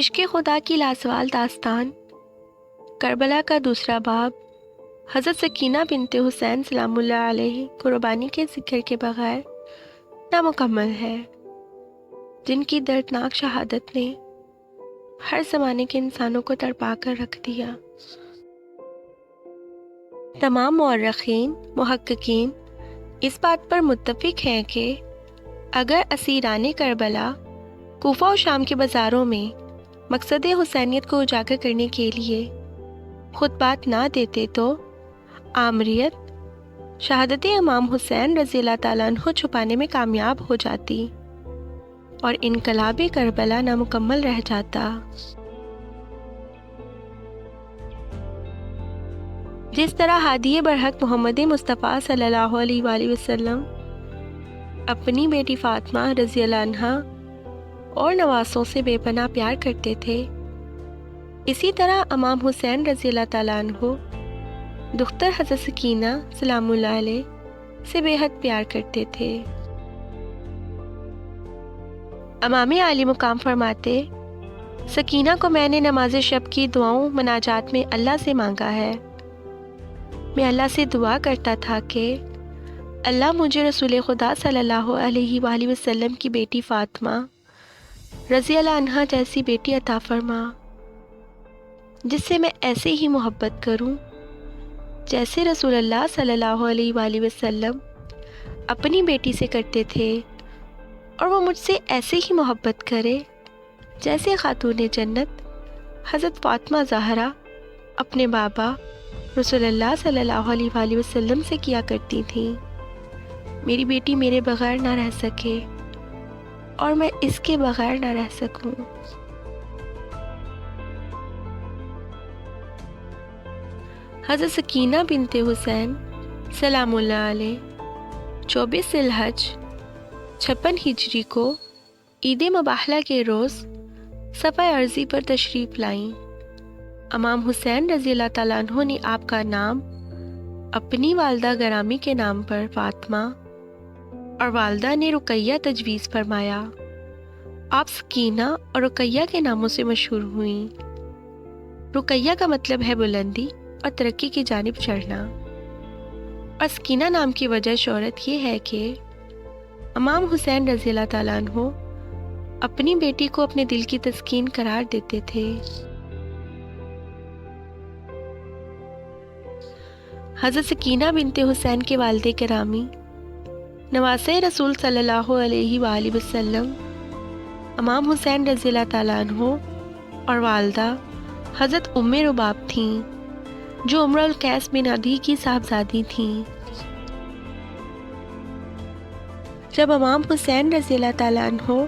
عشق خدا کی لاسوال داستان کربلا کا دوسرا باب حضرت سکینہ بنت حسین سلام اللہ علیہ قربانی کے ذکر کے بغیر نامکمل ہے، جن کی دردناک شہادت نے ہر زمانے کے انسانوں کو تڑپا کر رکھ دیا۔ تمام مورخین محققین اس بات پر متفق ہیں کہ اگر اسیران کربلا کوفہ و شام کے بازاروں میں مقصد حسینیت کو اجاگر کرنے کے لیے خطبات نہ دیتے تو آمریت شہادت امام حسین رضی اللہ تعالیٰ عنہ چھپانے میں کامیاب ہو جاتی اور انقلاب کربلا نامکمل رہ جاتا۔ جس طرح ہادی برحق محمد مصطفیٰ صلی اللہ علیہ وآلہ وسلم اپنی بیٹی فاطمہ رضی اللہ عنہا اور نواسوں سے بے پناہ پیار کرتے تھے، اسی طرح امام حسین رضی اللہ تعالیٰ عنہ دختر حضرت سکینہ سلام اللہ علیہ سے بے حد پیار کرتے تھے۔ امام عالی مقام فرماتے، سکینہ کو میں نے نماز شب کی دعاؤں مناجات میں اللہ سے مانگا ہے۔ میں اللہ سے دعا کرتا تھا کہ اللہ مجھے رسول خدا صلی اللہ علیہ وآلہ وسلم کی بیٹی فاطمہ رضی اللہ عنہا جیسی بیٹی عطا فرما، جس سے میں ایسے ہی محبت کروں جیسے رسول اللہ صلی اللہ علیہ وآلہ وسلم اپنی بیٹی سے کرتے تھے، اور وہ مجھ سے ایسے ہی محبت کرے جیسے خاتون جنت حضرت فاطمہ زہرا اپنے بابا رسول اللہ صلی اللہ علیہ وآلہ وسلم سے کیا کرتی تھیں۔ میری بیٹی میرے بغیر نہ رہ سکے اور میں اس کے بغیر نہ رہ سکوں۔ حضرت سکینہ بنت حسین سلام اللہ علیہ 24 ذی الحج 56 ہجری کو عید مباحلہ کے روز صفحہ عرضی پر تشریف لائیں۔ امام حسین رضی اللہ تعالیٰ عنہ نے آپ کا نام اپنی والدہ گرامی کے نام پر فاطمہ اور والدہ نے رقیہ تجویز فرمایا۔ آپ سکینہ اور رقیہ کے ناموں سے مشہور ہوئیں۔ رقیہ کا مطلب ہے بلندی اور ترقی کی جانب چڑھنا، اور سکینہ نام کی وجہ شہرت یہ ہے کہ امام حسین رضی اللہ تعالیٰ عنہ اپنی بیٹی کو اپنے دل کی تسکین قرار دیتے تھے۔ حضرت سکینہ بنت حسین کے والد گرامی نواسۂ رسول صلی اللہ علیہ وآلہ وسلم امام حسین رضی اللہ تعالیٰ عنہ اور والدہ حضرت ام رباب تھیں، جو امرؤ القیس بن عدی کی صاحبزادی تھیں۔ جب امام حسین رضی اللہ تعالیٰ عنہ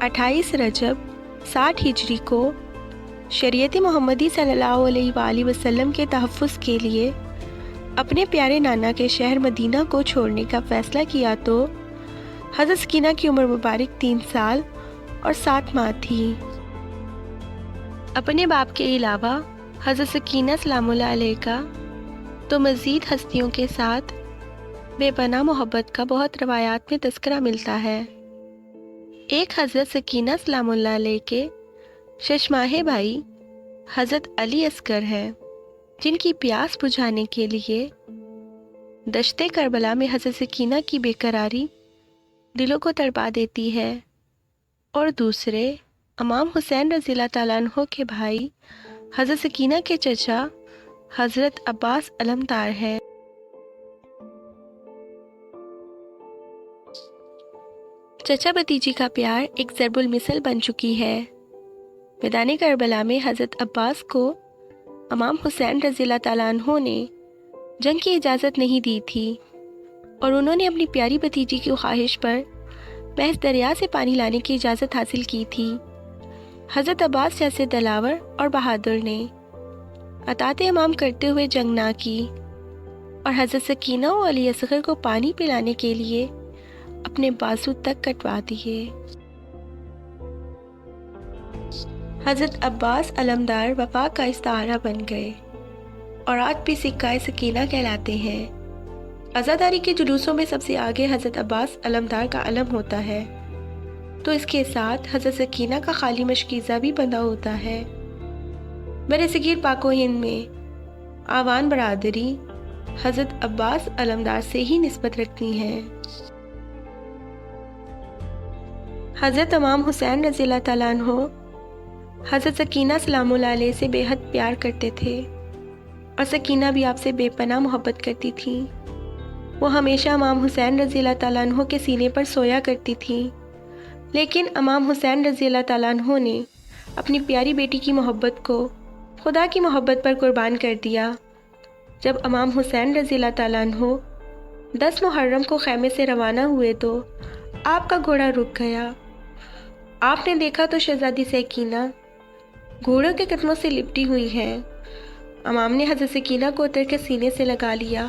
28 رجب 60 ہجری کو شریعت محمدی صلی اللہ علیہ وآلہ وسلم کے تحفظ کے لیے اپنے پیارے نانا کے شہر مدینہ کو چھوڑنے کا فیصلہ کیا تو حضرت سکینہ کی عمر مبارک 3 سال اور 7 ماہ تھی۔ اپنے باپ کے علاوہ حضرت سکینہ سلام اللہ علیہ کا تو مزید ہستیوں کے ساتھ بے پناہ محبت کا بہت روایات میں تذکرہ ملتا ہے۔ ایک حضرت سکینہ سلام اللہ علیہ کے ششماہے بھائی حضرت علی اصغر ہیں، جن کی پیاس بجھانے کے لیے دشت کربلا میں حضرت سکینہ کی بے قراری دلوں کو تڑپا دیتی ہے، اور دوسرے امام حسین رضی اللہ تعالیٰ عنہ کے بھائی حضرت سکینہ کے چچا حضرت عباس علمدار ہیں۔ چچا بھتیجی کا پیار ایک ضرب المثل بن چکی ہے۔ میدان کربلا میں حضرت عباس کو امام حسین رضی اللہ تعالیٰ عنہ نے جنگ کی اجازت نہیں دی تھی، اور انہوں نے اپنی پیاری بھتیجی کی خواہش پر محض دریا سے پانی لانے کی اجازت حاصل کی تھی۔ حضرت عباس جیسے دلاور اور بہادر نے اطاعت امام کرتے ہوئے جنگ نہ کی، اور حضرت سکینہ و علی اصغر کو پانی پلانے کے لیے اپنے بازو تک کٹوا دیے۔ حضرت عباس علمدار وفا کا استعارہ بن گئے اور آج بھی سکہ سکینہ کہلاتے ہیں۔ عزاداری کے جلوسوں میں سب سے آگے حضرت عباس علمدار کا علم ہوتا ہے۔ تو اس کے ساتھ حضرت سکینہ کا خالی مشکیزہ بھی بندھا ہوتا ہے۔ برصغیر پاک و ہند میں آوان برادری حضرت عباس علمدار سے ہی نسبت رکھتی ہیں۔ حضرت امام حسین رضی اللہ تعالیٰ عنہ حضرت سکینہ سلام اللہ علیہ سے بے حد پیار کرتے تھے، اور سکینہ بھی آپ سے بے پناہ محبت کرتی تھی۔ وہ ہمیشہ امام حسین رضی اللہ تعالیٰ عنہ کے سینے پر سویا کرتی تھی، لیکن امام حسین رضی اللہ تعالیٰ عنہ نے اپنی پیاری بیٹی کی محبت کو خدا کی محبت پر قربان کر دیا۔ جب امام حسین رضی اللہ تعالیٰ عنہ 10 محرم کو خیمے سے روانہ ہوئے تو آپ کا گھوڑا رک گیا۔ آپ نے دیکھا تو شہزادی سکینہ گھوڑوں کے قدموں سے لپٹی ہوئی ہیں۔ امام نے حضرت سکینہ کو اتر کے سینے سے لگا لیا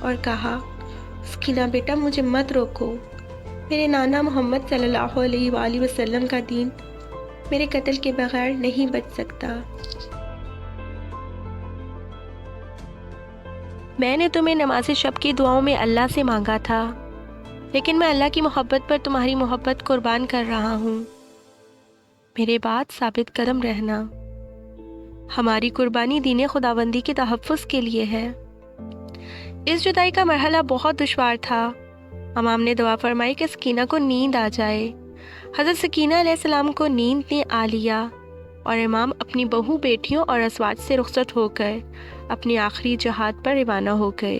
اور کہا، سکینہ بیٹا مجھے مت روکو، میرے نانا محمد صلی اللہ علیہ وآلہ وسلم کا دین میرے قتل کے بغیر نہیں بچ سکتا۔ میں نے تمہیں نماز شب کی دعاؤں میں اللہ سے مانگا تھا، لیکن میں اللہ کی محبت پر تمہاری محبت قربان کر رہا ہوں۔ میرے بعد ثابت قدم رہنا۔ ہماری قربانی دین خداوندی کے تحفظ کے لیے ہے۔ اس جدائی کا مرحلہ بہت دشوار تھا۔ امام نے دعا فرمائی کہ سکینہ کو نیند آ جائے۔ حضرت سکینہ علیہ السلام کو نیند نے آ لیا اور امام اپنی بہو بیٹیوں اور ازواج سے رخصت ہو کر اپنی آخری جہاد پر روانہ ہو گئے۔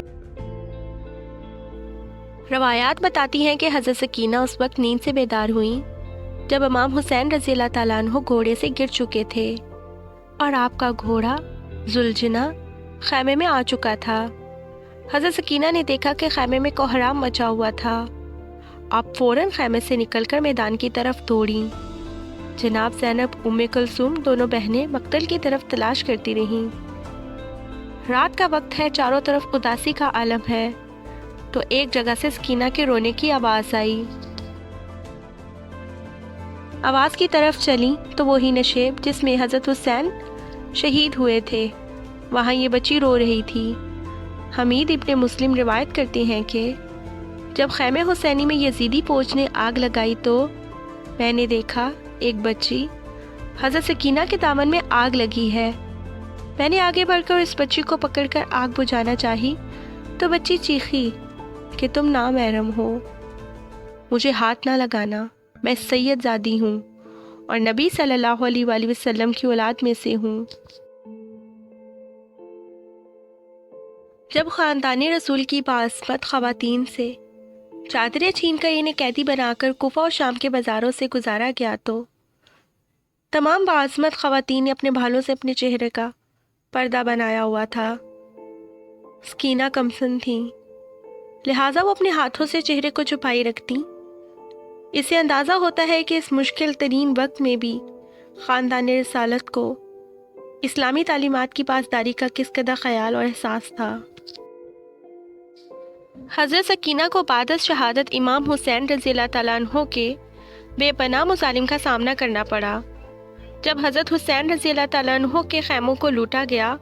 روایات بتاتی ہیں کہ حضرت سکینہ اس وقت نیند سے بیدار ہوئیں جب امام حسین رضی اللہ تعالیٰ عنہ گھوڑے سے گر چکے تھے اور آپ کا گھوڑا ذوالجناح خیمے میں آ چکا تھا۔ حضرت سکینہ نے دیکھا کہ خیمے میں کوہرام مچا ہوا تھا۔ آپ فوراً خیمے سے نکل کر میدان کی طرف دوڑیں۔ جناب زینب، ام کلثوم دونوں بہنیں مقتل کی طرف تلاش کرتی رہیں۔ رات کا وقت ہے، چاروں طرف اداسی کا عالم ہے، تو ایک جگہ سے سکینہ کے رونے کی آواز آئی۔ آواز کی طرف چلیں تو وہی نشیب جس میں حضرت حسین شہید ہوئے تھے، وہاں یہ بچی رو رہی تھی۔ حمید ابن مسلم روایت کرتے ہیں کہ جب خیمے حسینی میں یزیدی فوج نے آگ لگائی تو میں نے دیکھا ایک بچی، حضرت سکینہ کے دامن میں آگ لگی ہے۔ میں نے آگے بڑھ کر اس بچی کو پکڑ کر آگ بجھانا چاہی تو بچی چیخی کہ تم نامحرم ہو، مجھے ہاتھ نہ لگانا، میں سید زادی ہوں اور نبی صلی اللہ علیہ وآلہ وسلم کی اولاد میں سے ہوں۔ جب خاندان رسول کی باعصمت خواتین سے چادریں چھین کر انہیں قیدی بنا کر کوفہ اور شام کے بازاروں سے گزارا گیا تو تمام باعصمت خواتین نے اپنے بھالوں سے اپنے چہرے کا پردہ بنایا ہوا تھا۔ سکینہ کمسن تھیں، لہٰذا وہ اپنے ہاتھوں سے چہرے کو چھپائی رکھتی۔ اس سے اندازہ ہوتا ہے کہ اس مشکل ترین وقت میں بھی خاندان رسالت کو اسلامی تعلیمات کی پاسداری کا کس قدر خیال اور احساس تھا۔ حضرت سکینہ کو بعد از شہادت امام حسین رضی اللہ تعالیٰ عنہ کے بے پناہ مظالم کا سامنا کرنا پڑا۔ جب حضرت حسین رضی اللہ تعالیٰ عنہ کے خیموں کو لوٹا گیا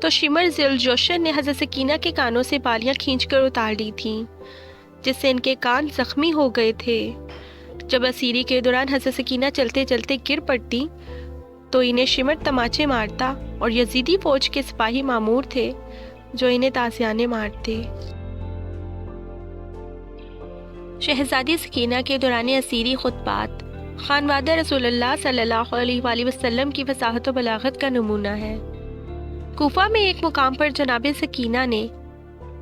تو شمر ذی الجوشن نے حضرت سکینہ کے کانوں سے بالیاں کھینچ کر اتار لی تھیں، جس سے ان کے کان زخمی ہو گئے تھے۔ جب اسیری کے دوران حضرت سکینہ چلتے چلتے گر پڑتی تو انہیں شمر تماچے مارتا اور یزیدی فوج کے سپاہی مامور تھے جو انہیں تازیانے مارتے۔ شہزادی سکینہ کے دوران اسیری خطبات خانوادہ رسول اللہ صلی اللہ علیہ وآلہ وسلم کی فصاحت و بلاغت کا نمونہ ہے۔ کوفہ میں ایک مقام پر جناب سکینہ نے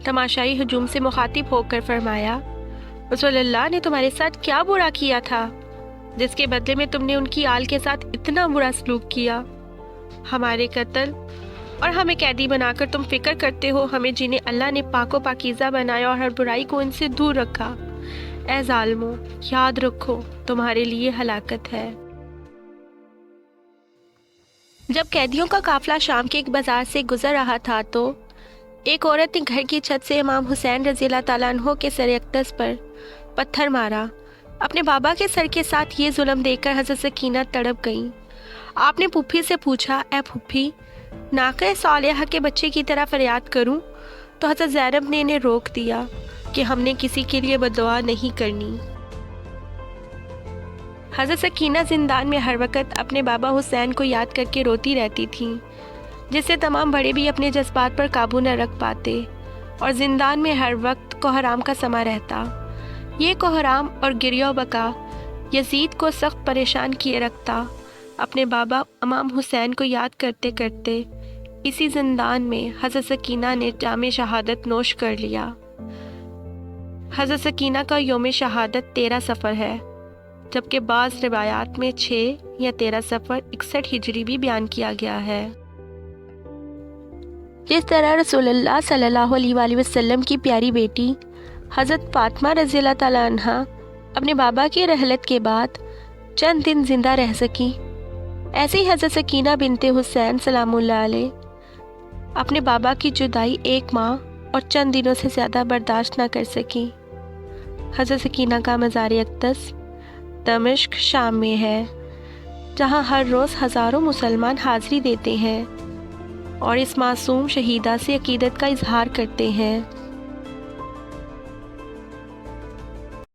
تماشائی ہجوم سے مخاطب ہو کر فرمایا، رسول اللہ نے تمہارے ساتھ کیا برا کیا تھا جس کے بدلے میں تم نے ان کی آل کے ساتھ اتنا برا سلوک کیا؟ ہمارے قتل اور ہمیں قیدی بنا کر تم فکر کرتے ہو ہمیں جنہیں اللہ نے پاک و پاکیزہ بنایا اور ہر برائی کو ان سے دور رکھا۔ اے ظالمو، یاد رکھو تمہارے لیے ہلاکت ہے۔ جب قیدیوں کا قافلہ شام کے ایک بازار سے گزر رہا تھا تو ایک عورت نے گھر کی چھت سے امام حسین رضی اللہ تعالیٰ عنہ کے سر اقدس پر پتھر مارا۔ اپنے بابا کے سر کے ساتھ یہ ظلم دیکھ کر حضرت سکینہ تڑپ گئیں۔ آپ نے پھوپھی سے پوچھا، اے پھوپھی، ناقہ صالحہ کے بچے کی طرح فریاد کروں؟ تو حضرت زینب نے انہیں روک دیا کہ ہم نے کسی کے لیے بددعا نہیں کرنی۔ حضرت سکینہ زندان میں ہر وقت اپنے بابا حسین کو یاد کر کے روتی رہتی تھیں، جس سے تمام بڑے بھی اپنے جذبات پر قابو نہ رکھ پاتے اور زندان میں ہر وقت کوہرام کا سما رہتا۔ یہ کوہرام اور گریہ و بکا یزید کو سخت پریشان کیے رکھتا۔ اپنے بابا امام حسین کو یاد کرتے کرتے اسی زندان میں حضرت سکینہ نے جام شہادت نوش کر لیا۔ حضرت سکینہ کا یوم شہادت 13 صفر ہے، جبکہ بعض روایات میں 6 یا 13 صفر 61 ہجری بھی بیان کیا گیا ہے۔ جس طرح رسول اللہ صلی اللہ علیہ وآلہ وسلم کی پیاری بیٹی حضرت فاطمہ رضی اللہ تعالیٰ عنہا اپنے بابا کی رحلت کے بعد چند دن زندہ رہ سکی، ایسے ہی حضرت سکینہ بنت حسین سلام اللہ علیہ اپنے بابا کی جدائی 1 ماہ اور چند دنوں سے زیادہ برداشت نہ کر سکی۔ حضرت سکینہ کا مزار اقدس دمشق شام میں ہے، جہاں ہر روز ہزاروں مسلمان حاضری دیتے ہیں اور اس معصوم شہیدہ سے عقیدت کا اظہار کرتے ہیں۔